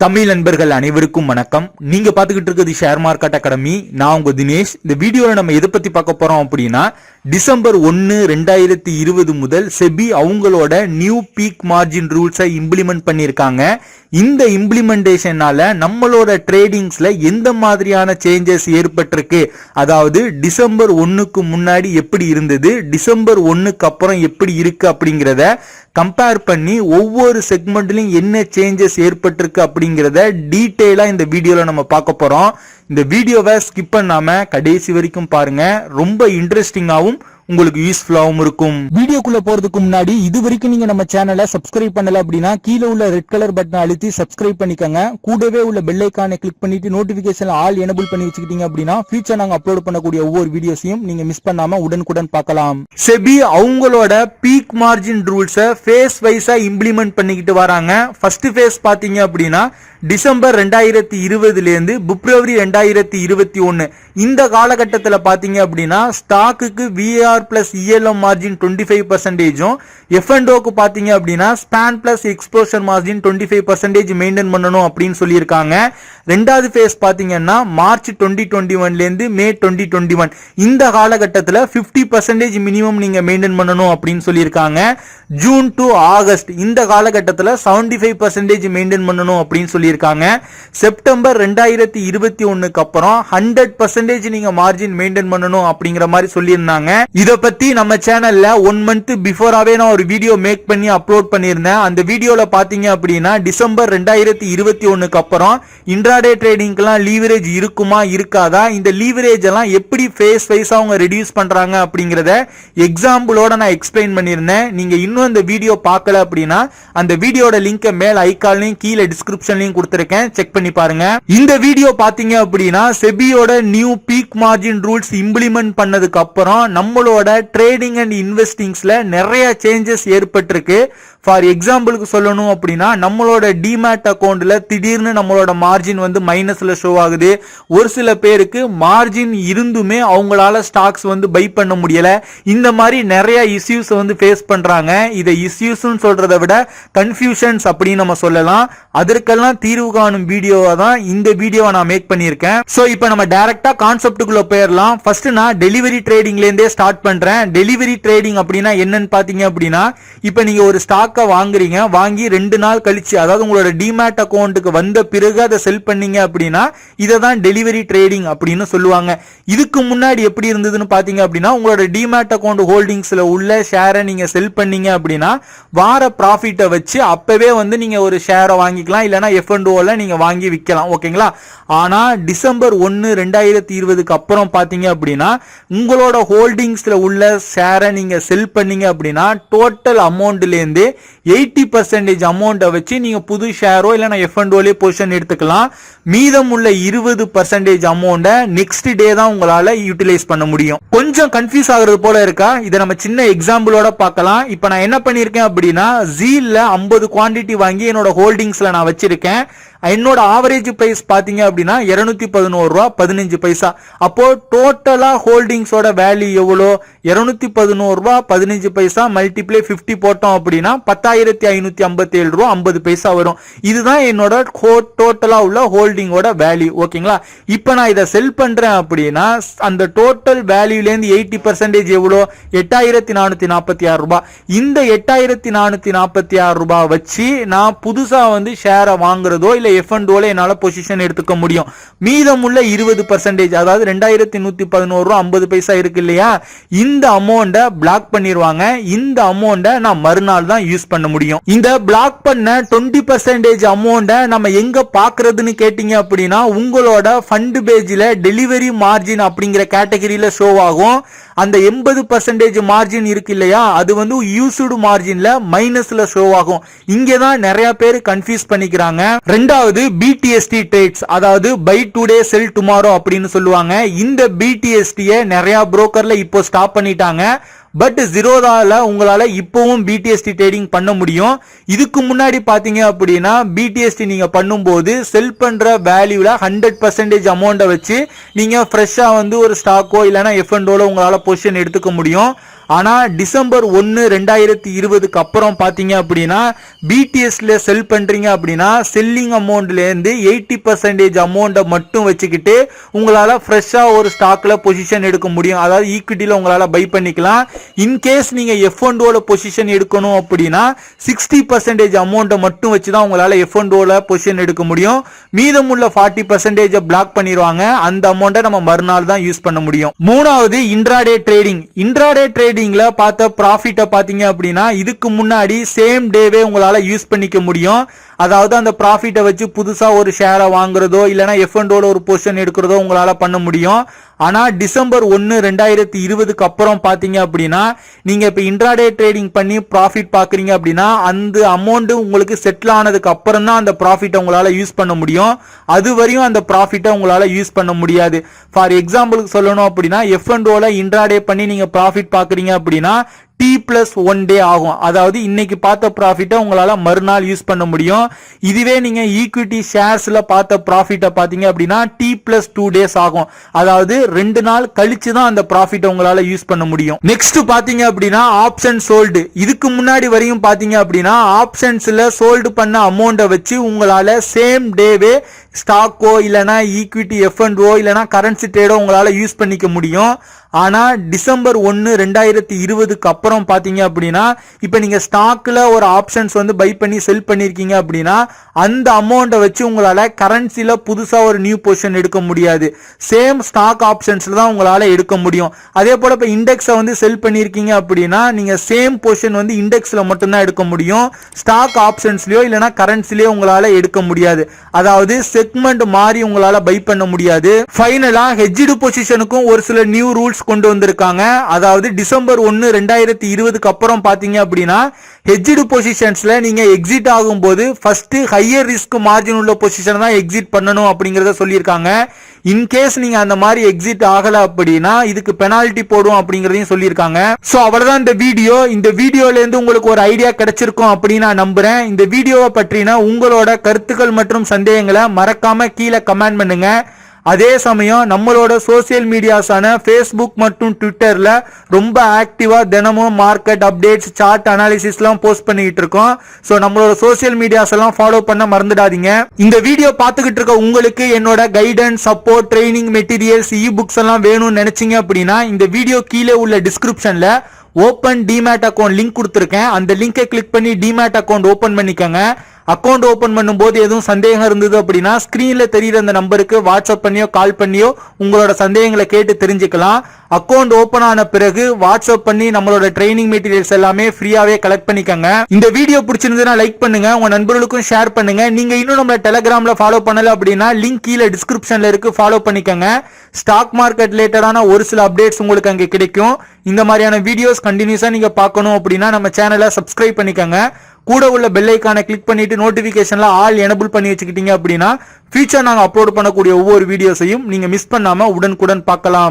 தமிழ் நண்பர்கள் அனைவருக்கும் வணக்கம். நீங்க பாத்துக்கிட்டு இருக்கிறது ஷேர் மார்க்கெட் அகாடமி. நான் உங்க தினேஷ். இந்த வீடியோல நம்ம எதை பத்தி பார்க்க போறோம் அப்படின்னா, டிசம்பர் 1, 2020 முதல் செபி அவங்களோட நியூ பீக் மார்ஜின் ரூல்ஸை இம்ப்ளிமெண்ட் பண்ணியிருக்காங்க. இந்த இம்ப்ளிமெண்டேஷனால நம்மளோட ட்ரேடிங்ஸ்ல எந்த மாதிரியான சேஞ்சஸ் ஏற்பட்டிருக்கு, அதாவது டிசம்பர் 1க்கு முன்னாடி எப்படி இருந்தது, டிசம்பர் 1க்கு அப்புறம் எப்படி இருக்கு அப்படிங்கிறத கம்பேர் பண்ணி ஒவ்வொரு செக்மெண்ட்லயும் என்ன சேஞ்சஸ் ஏற்பட்டிருக்கு அப்படிங்கிறத டீட்டெயிலா இந்த வீடியோல நம்ம பார்க்க போறோம். இந்த வீடியோவை ஸ்கிப் பண்ணாம கடைசி வரைக்கும் பாருங்க. ரொம்ப இன்ட்ரெஸ்டிங்காவும் உங்களுக்கு யூஸ்ஃபுல்லாவும் இருக்கும். வீடியோக்குள்ள போறதுக்கு முன்னாடி இது வரைக்கும் நீங்க நம்ம சேனலை சப்ஸ்கிரைப் பண்ணல அப்படின்னா கீழே உள்ள ரெட் கலர் பட்டனை அழுத்தி சப்ஸ்கிரைப் பண்ணிக்கங்க. கூடவே உள்ள பெல் ஐகானை கிளிக் பண்ணிட்டு நோட்டிபிகேஷன் ஆல் எனேபிள் பண்ணி வச்சுக்கிட்டீங்க அப்படின்னா ஃபியூச்சர் நாங்க அப்லோட் பண்ணக்கூடிய ஒவ்வொரு வீடியோஸையும் நீங்க மிஸ் பண்ணாம உடனுக்குடன் பார்க்கலாம். செபி அவங்களோட பீக் மார்ஜின் ரூல்ஸை ஃபேஸ் வைஸா இம்ப்ளிமெண்ட் பண்ணிக்கிட்டு வராங்க. ஃபர்ஸ்ட் ஃபேஸ் பாத்தீங்க அப்படின்னா டிசம்பர் 2020 இருந்து பிப்ரவரி 2021 இந்த காலகட்டத்தில் பாத்தீங்க அப்படின்னா ஸ்டாக்குக்கு விஆர் பிளஸ் இஎல்எம் மார்ஜின் 25%, எஃப்என்டோக்கு பாத்தீங்க அப்படின்னா span plus exposure margin 25% maintain பண்ணணும் அப்படின்னு சொல்லியிருக்காங்க. ரெண்டாவது ஃபேஸ் பாத்தீங்கன்னா மார்ச் 2021 இருந்து மே 2021 இந்த காலகட்டத்தில் 50% மினிமம் நீங்க மெயின்டைன் பண்ணணும் அப்படின்னு சொல்லியிருக்காங்க. ஜூன் டு ஆகஸ்ட் இந்த காலகட்டத்தில் 75% மெயின்டைன் பண்ணணும் அப்படின்னு சொல்லியிருக்காங்க. செப்டம்பர் 2021க்கு அப்புறம் 100% நீங்க மார்ஜின் மெயின்டைன் பண்ணணும் அப்படிங்கிற மாதிரி சொல்லியிருந்தாங்க. இத பத்தி நம்ம சேனல்ல 1 மந்த் பிஃபோராவே நான் ஒரு வீடியோ மேக் பண்ணி அப்லோட் பண்ணியிருந்தேன். அந்த வீடியோல பாத்தீங்க அப்படின்னா டிசம்பர் 2021க்கு அப்புறம் இன்ட்ராடே ட்ரேடிங்க்குலாம் லீவரேஜ் இருக்குமா இருக்காதா, இந்த லீவரேஜ் எல்லாம் எப்படி ஃபேஸ் வைஸா அவங்க ரெடியூஸ் பண்றாங்க அப்படிங்கறத எக்ஸாம்பிளோட நான் எக்ஸ்பிளைன் பண்ணியிருந்தேன். நீங்க இன்னும் இந்த வீடியோ பார்க்கல அப்படின்னா அந்த வீடியோட லிங்க் மேல் ஐகான்லயும் கீழே டிஸ்கிரிப்ஷன்லயும் கொடுத்திருக்கேன், செக் பண்ணி பாருங்க. இந்த வீடியோ பாத்தீங்க அப்படின்னா செபியோட new peak margin rules implement பண்ணதுக்கு அப்புறம் நம்மளோட ட்ரேடிங் அண்ட் இன்வெஸ்டிங்ஸ்ல நிறைய சேஞ்சஸ் ஏற்பட்டிருக்கு. ஃபார் எக்ஸாம்பிளுக்கு சொல்லணும் அப்படின்னா நம்மளோட டிமேட் அக்கௌண்ட்ல திடீர்னு நம்மளோட மார்ஜின் வந்து மைனஸ்ல ஷோ ஆகுது. ஒரு சில பேருக்கு மார்ஜின் இருந்துமே அவங்களால ஸ்டாக்ஸ் வந்து பை பண்ண முடியல. இந்த மாதிரி நிறைய இஷ்யூஸ் வந்து ஃபேஸ் பண்றாங்க. இதை இஷ்யூஸ் சொல்றதை விட கன்ஃபியூஷன்ஸ் அப்படின்னு நம்ம சொல்லலாம். அதற்கெல்லாம் தீர்வு காணும் வீடியோவா தான் இந்த வீடியோவை நான் மேக் பண்ணியிருக்கேன். சோ இப்போ நம்ம டைரக்டா கான்செப்டுக்குள்ள போயிடலாம். ஃபர்ஸ்ட் நான் டெலிவரி ட்ரேடிங்ல இருந்தே ஸ்டார்ட் பண்றேன். டெலிவரி ட்ரேடிங் அப்படின்னா என்னன்னு பாத்தீங்க அப்படின்னா, இப்போ நீங்க ஒரு ஸ்டாக்கை வாங்குறீங்க, வாங்கி 2 நாள் கழிச்சு, அதாவது உங்களோட டிமேட் அக்கௌண்ட்டுக்கு வந்த பிறகு அதை செல் பண்ணீங்க அப்படின்னா இதை தான் டெலிவரி ட்ரேடிங் அப்படின்னு சொல்லுவாங்க. இதுக்கு முன்னாடி எப்படி இருந்ததுன்னு பாத்தீங்க அப்படின்னா, உங்களோட டிமேட் அக்கௌண்ட் ஹோல்டிங்ஸ்ல உள்ள ஷேரை நீங்க செல் பண்ணீங்க அப்படின்னா வார ப்ராஃபிட்டை வச்சு அப்பவே வந்து நீங்க ஒரு ஷேரை வாங்கிக்கலாம், இல்லைன்னா எஃப்என்டோல நீங்க வாங்கி விற்கலாம். ஓகேங்களா? ஆனா டிசம்பர் 1, 2020க்கு அப்புறம் பாத்தீங்க அப்படின்னா உங்களோட ஹோல்டிங்ஸ்ல உள்ள ஷேரை நீங்க செல் பண்ணீங்க அப்படின்னா டோட்டல் அமௌண்ட்ல இருந்து 80% அமௌண்ட்டை வச்சு நீங்க புது ஷேரோ இல்லைன்னா எஃப்என்டோலே பொசிஷன் எடுத்துக்கலாம். மீதம் உள்ள 20% அமௌண்ட்டை நெக்ஸ்ட் டே தான் உங்களால யூட்டிலைஸ் பண்ண முடியும். கொஞ்சம் கன்ஃபியூஸ் ஆகுறது போல இருக்கா? இதை நம்ம சின்ன எக்ஸாம்பிளோட பார்க்கலாம். இப்போ நான் என்ன பண்ணிருக்கேன் அப்படின்னா, ஜீல்ல 50 குவாண்டிட்டி வாங்கி என்னோட ஹோல்டிங்ஸ்ல நான் வச்சிருக்கேன். என்னோட ஆவரேஜ் பிரைஸ் பாத்தீங்க அப்படின்னா 211 ரூபா 15 பைசா. அப்போ டோட்டலா ஹோல்டிங்ஸோட வேல்யூ எவ்வளோ? 211 ரூபா 15 பைசா மல்டிப்ளை 50 போட்டோம் அப்படின்னா 10,557 ரூபா 50 பைசா வரும். இதுதான் என்னோட டோட்டலா உள்ள ஹோல்டிங்கோட வேல்யூ. ஓகேங்களா? இப்போ நான் இதை செல் பண்றேன் அப்படின்னா அந்த டோட்டல் வேல்யூல இருந்து 80% எவ்வளோ? 8,446 ரூபாய். இந்த 8,446 ரூபாய் வச்சு நான் புதுசா வந்து ஷேரை வாங்குறதோ இல்ல எஃப்என்டோல என்னால பொசிஷன் எடுத்துக்க முடியும். மீதமுள்ள 20%, அதாவது 2,111 ரூபா 50 பைசா இருக்கு இல்லையா, இந்த அமௌண்ட்டை பிளாக் பண்ணிடுவாங்க. இந்த அமௌண்ட்டை நான் மறுநாள் தான் யூஸ் பண்ண முடியும். இந்த பிளாக் பண்ண 20% அமௌண்ட்டை நம்ம எங்க பாக்குறதுன்னு கேட்டீங்க அப்படின்னா உங்களோட ஃபண்ட் பேஜ்ல டெலிவரி மார்ஜின் அப்படிங்கிற கேட்டகரியில ஷோ ஆகும். அந்த 80% மார்ஜின் இருக்கு இல்லையா, அது வந்து யூஸ்டு மார்ஜின்ல மைனஸ்ல ஷோ ஆகும். இங்கதான் நிறைய பேர் கன்ஃபியூஸ் பண்ணிக்கிறாங்க. ரெண்டாவது பிடிஎஸ்டி ட்ரேட்ஸ், அதாவது பை டுடே செல் டுமாரோ அப்படின்னு சொல்லுவாங்க. இந்த பிடிஎஸ்டியை நிறைய புரோக்கர்ல இப்போ ஸ்டாப் பண்ணிட்டாங்க. பட் ஜீரோதால உங்களால இப்பவும் பிடிஎஸ்டி ட்ரேடிங் பண்ண முடியும். இதுக்கு முன்னாடி பாத்தீங்க அப்படின்னா பிடிஎஸ்டி நீங்க பண்ணும்போது செல் பண்ற வேல்யூல 100% அமௌண்ட்டை வச்சு நீங்க ஃப்ரெஷ்ஷா வந்து ஒரு ஸ்டாக்கோ இல்லைன்னா எஃப்என்டோல உங்களால பொசிஷன் எடுத்துக்க முடியும். ஆனா டிசம்பர் 1 2020க்கு அப்புறம் பாத்தீங்க அப்படின்னா பிடிஎஸ்ல செல் பண்றீங்க அப்படின்னா செல்லிங் அமௌண்ட்ல இருந்து 80% அமௌண்ட்டை மட்டும் வச்சுக்கிட்டு உங்களால ஃப்ரெஷ்ஷா ஒரு ஸ்டாக்ல பொசிஷன் எடுக்க முடியும். அதாவது ஈக்விட்டில உங்களால பை பண்ணிக்கலாம். இன்கேஸ் நீங்க F&O பொசிஷன் எடுக்கணும் அப்படின்னா 60% அமௌண்ட்டை மட்டும் வச்சுதான் உங்களால F&O பொசிஷன் எடுக்க முடியும். மீதமுள்ள 40% பிளாக் பண்ணிடுவாங்க. அந்த அமௌண்ட்டை நம்ம மறுநாள் தான் யூஸ் பண்ண முடியும். மூணாவது இன்ட்ராடே ட்ரேடிங். இன்ட்ராடே ட்ரேடிங்ல பார்த்த ப்ராஃபிட்டை பாத்தீங்க அப்படின்னா இதுக்கு முன்னாடி சேம் டேவே உங்களால யூஸ் பண்ணிக்க முடியும். அதாவது அந்த ப்ராஃபிட்டை வச்சு புதுசா ஒரு ஷேரை வாங்குறதோ இல்லைன்னா F&O ஒரு பொசிஷன் எடுக்கிறதோ உங்களால பண்ண முடியும். ஆனா டிசம்பர் 1 2020க்கு அப்புறம் பாத்தீங்க அப்படின்னா நீங்க இப்ப இன்ட்ராடே ட்ரேடிங் பண்ணி ப்ராஃபிட் பாக்குறீங்க அப்படின்னா அந்த அமௌண்ட் உங்களுக்கு செட்டில் ஆனதுக்கு அப்புறம் தான் அந்த ப்ராஃபிட்டை உங்களால யூஸ் பண்ண முடியும். அது வரையும் அந்த ப்ராஃபிட்டை உங்களால யூஸ் பண்ண முடியாது. ஃபார் எக்ஸாம்பிளுக்கு சொல்லணும் அப்படின்னா F&O இன்ட்ராடே பண்ணி நீங்க ப்ராஃபிட் பாக்குறீங்க அப்படின்னா T+1 டே ஆகும். அதாவது இன்னைக்கு பார்த்த ப்ராஃபிட்டை உங்களால மறுநாள் யூஸ் பண்ண முடியும். இதுவே நீங்க ஈக்விட்டி ஷேர்ஸ்ல பார்த்த ப்ராஃபிட்டை பாத்தீங்க அப்படின்னா T+2 டேஸ் ஆகும். அதாவது 2 நாள் கழிச்சு தான் அந்த ப்ராஃபிட்டை உங்களால யூஸ் பண்ண முடியும். நெக்ஸ்ட் பாத்தீங்க அப்படின்னா ஆப்ஷன் சோல்டு. இதுக்கு முன்னாடி வரையும் பாத்தீங்க அப்படின்னா ஆப்ஷன்ஸ்ல சோல்டு பண்ண அமௌண்ட்டை வச்சு உங்களால சேம் டேவே ஸ்டாக்கோ இல்லனா ஈக்விட்டி F&O இல்லனா கரன்சி ட்ரேடோ உங்களால யூஸ் பண்ணிக்க முடியும். ஆனா டிசம்பர் 1 2020க்கு அப்புறம் பாத்தீங்க அப்படின்னா இப்ப நீங்க ஸ்டாக்ல ஒரு ஆப்ஷன்ஸ் பை பண்ணி செல் பண்ணிருக்கீங்க அப்படின்னா அந்த அமௌண்ட்டை வச்சு உங்களால கரன்சில புதுசா ஒரு நியூ பொசிஷன் எடுக்க முடியாது. சேம் ஸ்டாக் ஆப்ஷன்ஸ்ல தான் உங்களால எடுக்க முடியும். அதே போல இப்ப இண்டெக்ஸை செல் பண்ணிருக்கீங்க அப்படின்னா நீங்க சேம் பொசிஷன் இண்டெக்ஸ்ல மட்டும் தான் எடுக்க முடியும். ஸ்டாக் ஆப்ஷன்ஸ்லயோ இல்லனா கரன்சிலயோ உங்களால எடுக்க முடியாது. அதாவது செக்மெண்ட் மாறி உங்களால பை பண்ண முடியாது. ஃபைனலா ஹெட்ஜ்டு பொசிஷனுக்கும் ஒரு சில நியூ ரூல்ஸ் கொண்டு வந்திருக்காங்க. அதாவது டிசம்பர் 1 2020க்கு அப்புறம் பாத்தீங்க அப்படின்னா ஹெட்ஜ்டு பொசிஷன்ஸ்ல நீங்க எக்ஸிட் ஆகும்போது ஃபர்ஸ்ட் ஹையர் ரிஸ்க் மார்ஜின் உள்ள பொசிஷன் தான் எக்ஸிட் பண்ணணும் அப்படிங்கறத சொல்லியிருக்காங்க. இன்கேஸ் நீங்க அந்த மாதிரி எக்ஸிட் ஆகல அப்படின்னா இதுக்கு பெனால்டி போடும் அப்படிங்கறதையும் சொல்லியிருக்காங்க. சோ அவ்வளவுதான் இந்த வீடியோ. இந்த வீடியோல இருந்து உங்களுக்கு ஒரு ஐடியா கிடைச்சிருக்கும் அப்படின்னு நான் நம்புறேன். இந்த வீடியோவை பற்றின உங்களோட கருத்துக்கள் மற்றும் சந்தேகங்களை மறக்காம கீழே கமெண்ட் பண்ணுங்க. அதே சமயம் நம்மளோட சோசியல் மீடியாஸான Facebook மற்றும் ட்விட்டர்ல ரொம்ப ஆக்டிவா தினமும் மார்க்கெட் அப்டேட்ஸ் சார்ட் அனாலிசிஸ் எல்லாம் போஸ்ட் பண்ணிட்டு இருக்கோம். சோ நம்மளோட சோசியல் மீடியாஸ் எல்லாம் ஃபாலோ பண்ண மறந்துடாதீங்க. இந்த வீடியோ பார்த்துக்கிட்டு இருக்க உங்களுக்கு என்னோட guidance support training materials books எல்லாம் வேணும்னு நினைச்சீங்க அப்படின்னா இந்த வீடியோ கீழே உள்ள டிஸ்கிரிப்ஷன்ல ஓபன் டிமேட் அக்கௌண்ட் லிங்க் கொடுத்திருக்கேன். அந்த லிங்கை கிளிக் பண்ணி டிமேட் அக்கௌண்ட் ஓபன் பண்ணிக்கோங்க. அக்கௌண்ட் ஓபன் பண்ணும்போது எதுவும் சந்தேகம் இருந்தது அப்படின்னா ஸ்கிரீன்ல தெரியுற அந்த நம்பருக்கு வாட்ஸ்அப் பண்ணியோ கால் பண்ணியோ உங்களோட சந்தேகங்களை கேட்டு தெரிஞ்சுக்கலாம். அக்கௌண்ட் ஓபன் ஆன பிறகு வாட்ஸ்அப் பண்ணி நம்மளோட ட்ரைனிங் மெட்டீரியல்ஸ் எல்லாமே ஃப்ரீயாவே கலெக்ட் பண்ணிக்கோங்க. இந்த வீடியோ பிடிச்சிருந்ததுன்னா லைக் பண்ணுங்க, உங்க நண்பர்களுக்கும் ஷேர் பண்ணுங்க. நீங்க இன்னும் நம்ம டெலிகிராம்ல ஃபாலோ பண்ணல அப்படின்னா லிங்க் கீழே டிஸ்கிரிப்ஷன்ல இருக்கு, ஃபாலோ பண்ணிக்கோங்க. ஸ்டாக் மார்க்கெட் ரிலேட்டடான ஒரு சில அப்டேட்ஸ் உங்களுக்கு அங்கே கிடைக்கும். இந்த மாதிரியான வீடியோஸ் கண்டினியூஸா நீங்க பார்க்கணும் அப்படின்னா நம்ம சேனலை சப்ஸ்கிரைப் பண்ணிக்கோங்க. கூட உள்ள பெல் ஐகானை கிளிக் பண்ணிட்டு நோட்டிபிகேஷன்ல ஆல் எனேபிள் பண்ணி வச்சுக்கிட்டீங்க அப்படின்னா ஃபியூச்சர் நாங்க அப்லோட் பண்ணக்கூடிய ஒவ்வொரு வீடியோஸையும் நீங்க மிஸ் பண்ணாம உடனுக்குடன் பார்க்கலாம்.